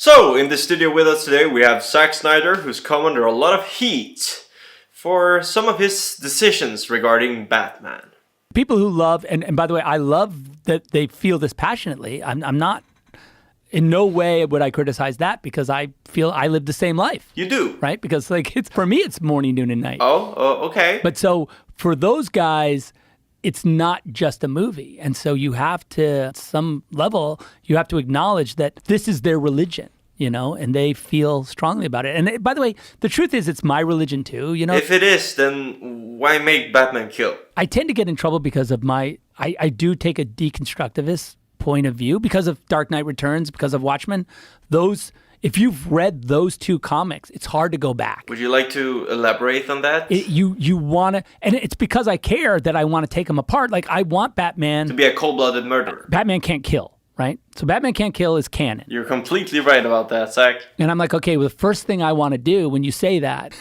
So, in the studio with us today, we have Zack Snyder, who's come under a lot of heat for some of his decisions regarding Batman. People who love, and by the way, I love that they feel this passionately. I'm not, in no way would I criticize that because I feel I live the same life. You do? Right? Because it's for me, it's morning, noon, and night. Okay. But so for those guys, it's not just a movie. And so you have to, at some level, you have to acknowledge that this is their religion, and they feel strongly about it. And by the way, the truth is it's my religion too, If it is, then why make Batman kill? I tend to get in trouble because of I do take a deconstructivist point of view because of Dark Knight Returns, because of Watchmen. If you've read those two comics, it's hard to go back. Would you like to elaborate on that? You want to, and it's because I care that I want to take them apart. Like I want Batman to be a cold-blooded murderer. Batman can't kill, right? So Batman can't kill is canon. You're completely right about that, Zach. And I'm like, okay, well, the first thing I want to do when you say that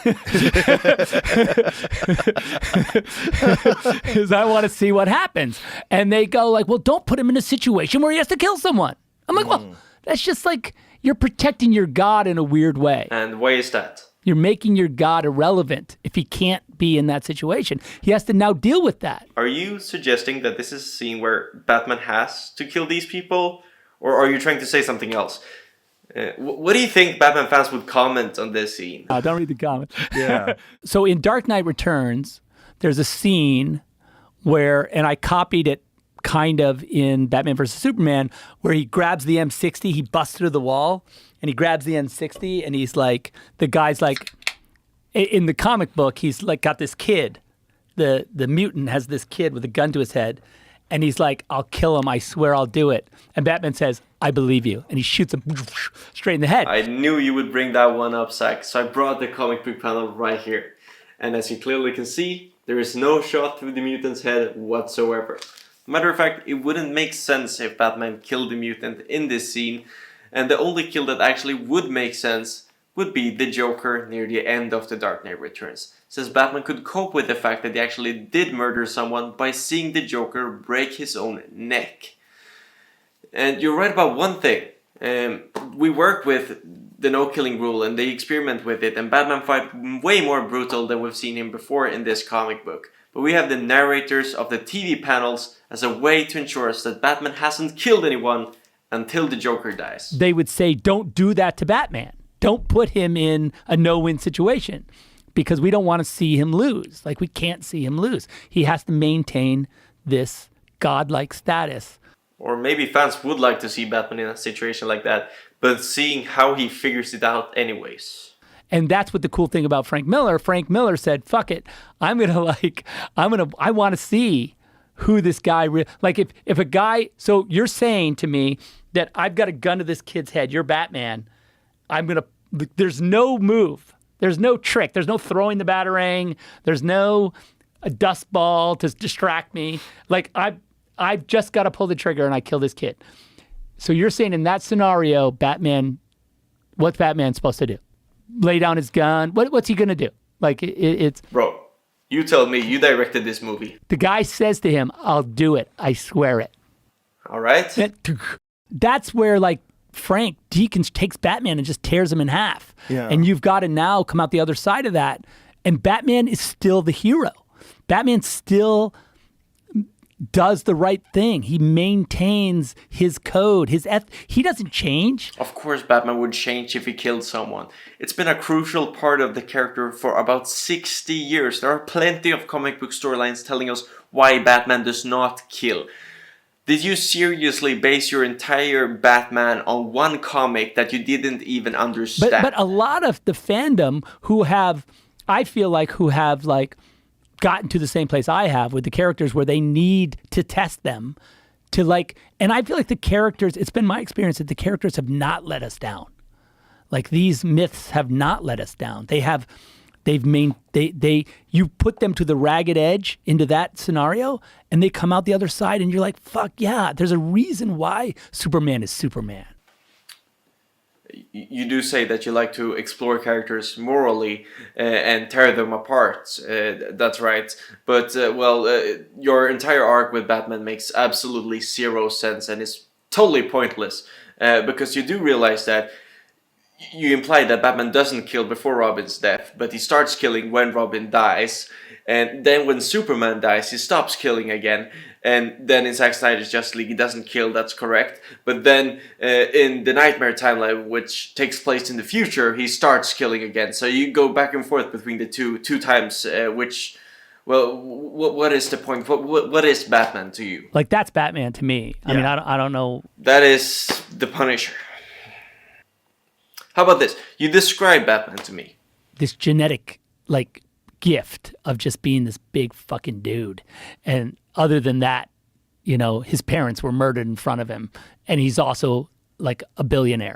is I want to see what happens. And they go like, well, don't put him in a situation where he has to kill someone. I'm like, well, that's just like you're protecting your God in a weird way. And why is that? You're making your God irrelevant if he can't be in that situation. He has to now deal with that. Are you suggesting that this is a scene where Batman has to kill these people? Or are you trying to say something else? What do you think Batman fans would comment on this scene? Don't read the comment. Yeah. So in Dark Knight Returns, there's a scene where, and I copied it kind of in Batman vs. Superman, where he grabs the M60, he busts through the wall, and he grabs the M60, and he's like, the guy's like, in the comic book, he's like got this kid. The mutant has this kid with a gun to his head, and he's like, I'll kill him, I swear I'll do it. And Batman says, I believe you. And he shoots him straight in the head. I knew you would bring that one up, Zach, so I brought the comic book panel right here. And as you clearly can see, there is no shot through the mutant's head whatsoever. Matter of fact, it wouldn't make sense if Batman killed the mutant in this scene, and the only kill that actually would make sense would be the Joker near the end of The Dark Knight Returns, since Batman could cope with the fact that he actually did murder someone by seeing the Joker break his own neck. And you're right about one thing. We work with the no-killing rule and they experiment with it, and Batman fight way more brutal than we've seen him before in this comic book. But we have the narrators of the TV panels as a way to ensure us that Batman hasn't killed anyone until the Joker dies. They would say, don't do that to Batman. Don't put him in a no-win situation because we don't want to see him lose. Like, we can't see him lose. He has to maintain this godlike status. Or maybe fans would like to see Batman in a situation like that, but seeing how he figures it out anyways. And that's what the cool thing about Frank Miller. Frank Miller said, fuck it. I want to see who this guy, if a guy, so you're saying to me that I've got a gun to this kid's head, you're Batman, there's no move, there's no trick, there's no throwing the batarang, there's no a dust ball to distract me. Like I've just got to pull the trigger and I kill this kid. So you're saying in that scenario, what's Batman supposed to do? Lay down his gun? What's he going to do? Like it's... Bro, you tell me, you directed this movie. The guy says to him, I'll do it. I swear it. All right. That's where like Frank Deacons takes Batman and just tears him in half. Yeah. And you've got to now come out the other side of that. And Batman is still the hero. Batman still does the right thing. He maintains his code, he doesn't change. Of course Batman would change if he killed someone. It's been a crucial part of the character for about 60 years. There are plenty of comic book storylines telling us why Batman does not kill. Did you seriously base your entire Batman on one comic that you didn't even understand? But a lot of the fandom who have gotten to the same place I have with the characters where they need to test them to and I feel like the characters, it's been my experience that the characters have not let us down. Like these myths have not let us down. You put them to the ragged edge into that scenario and they come out the other side and you're like, fuck yeah, there's a reason why Superman is Superman. You do say that you like to explore characters morally and tear them apart. That's right. But, your entire arc with Batman makes absolutely zero sense and is totally pointless. Because you do realize that you imply that Batman doesn't kill before Robin's death, but he starts killing when Robin dies, and then when Superman dies, he stops killing again. And then in Zack Snyder's Justice League, he doesn't kill. That's correct. But then in the Nightmare timeline, which takes place in the future, he starts killing again. So you go back and forth between the two times, which. Well, what is the point? What is Batman to you? Like, that's Batman to me. I mean, I don't know. That is the Punisher. How about this? You describe Batman to me. This genetic, like, gift of just being this big fucking dude. And other than that, you know, his parents were murdered in front of him. And he's also, like, a billionaire.